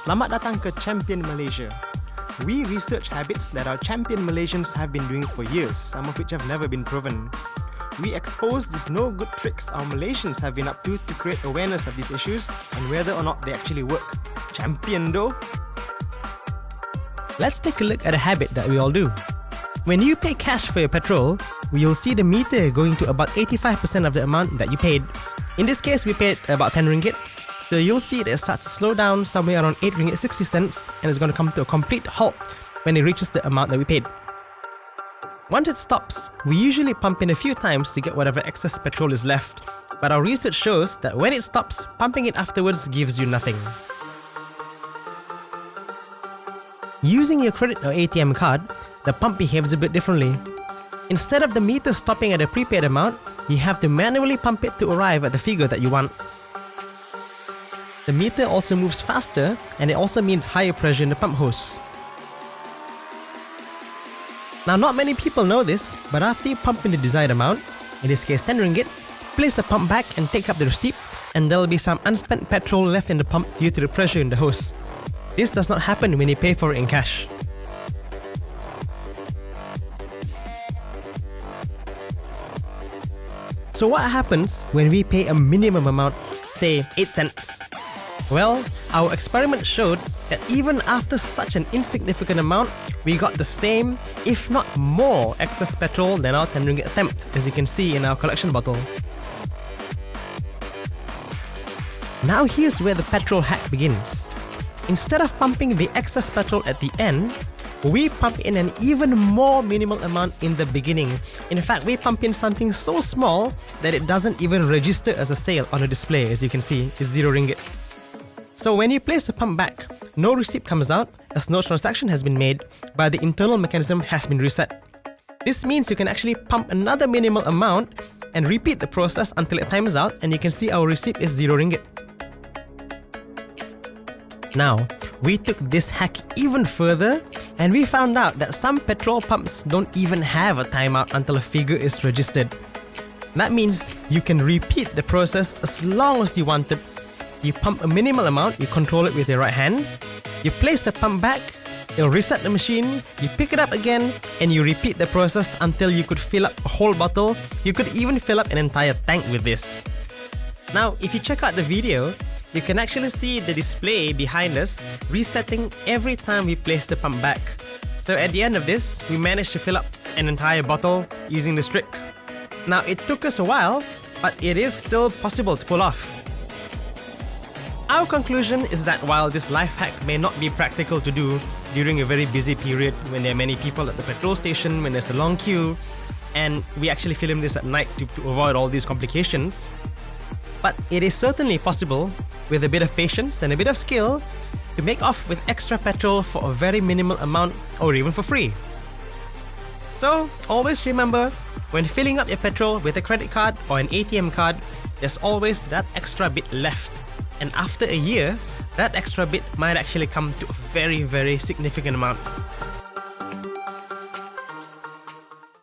Selamat datang ke Champion Malaysia. We research habits that our champion Malaysians have been doing for years, some of which have never been proven. We expose these no-good tricks our Malaysians have been up to create awareness of these issues and whether or not they actually work. Champion though? Let's take a look at a habit that we all do. When you pay cash for your petrol, you'll see the meter going to about 85% of the amount that you paid. In this case, we paid about 10 ringgit. So you'll see that it starts to slow down somewhere around 8 ringgit 60 cents and it's going to come to a complete halt when it reaches the amount that we paid. Once it stops, we usually pump in a few times to get whatever excess petrol is left, but our research shows that when it stops, pumping it afterwards gives you nothing. Using your credit or ATM card, the pump behaves a bit differently. Instead of the meter stopping at a prepaid amount, you have to manually pump it to arrive at the figure that you want. The meter also moves faster and it also means higher pressure in the pump hose. Now not many people know this, but after you pump in the desired amount, in this case 10 ringgit, place the pump back and take up the receipt and there will be some unspent petrol left in the pump due to the pressure in the hose. This does not happen when you pay for it in cash. So what happens when we pay a minimum amount, say 8 cents? Well, our experiment showed that even after such an insignificant amount, we got the same, if not more, excess petrol than our 10 ringgit attempt, as you can see in our collection bottle. Now here's where the petrol hack begins. Instead of pumping the excess petrol at the end, we pump in an even more minimal amount in the beginning. In fact, we pump in something so small that it doesn't even register as a sale on a display. As you can see, it's 0 ringgit. So when you place the pump back, no receipt comes out as no transaction has been made, but the internal mechanism has been reset. This means you can actually pump another minimal amount and repeat the process until it times out, and you can see our receipt is 0 ringgit. Now, we took this hack even further and we found out that some petrol pumps don't even have a timeout until a figure is registered. That means you can repeat the process as long as you want it. You pump a minimal amount, you control it with your right hand, you place the pump back, it'll reset the machine, you pick it up again, and you repeat the process until you could fill up a whole bottle. You could even fill up an entire tank with this. Now, if you check out the video, you can actually see the display behind us resetting every time we place the pump back. So at the end of this, we managed to fill up an entire bottle using this trick. Now, it took us a while, but it is still possible to pull off. Our conclusion is that while this life hack may not be practical to do during a very busy period when there are many people at the petrol station, when there's a long queue, and we actually film this at night to avoid all these complications, but it is certainly possible with a bit of patience and a bit of skill to make off with extra petrol for a very minimal amount or even for free. So always remember, when filling up your petrol with a credit card or an ATM card, there's always that extra bit left. And after a year, that extra bit might actually come to a very, very significant amount.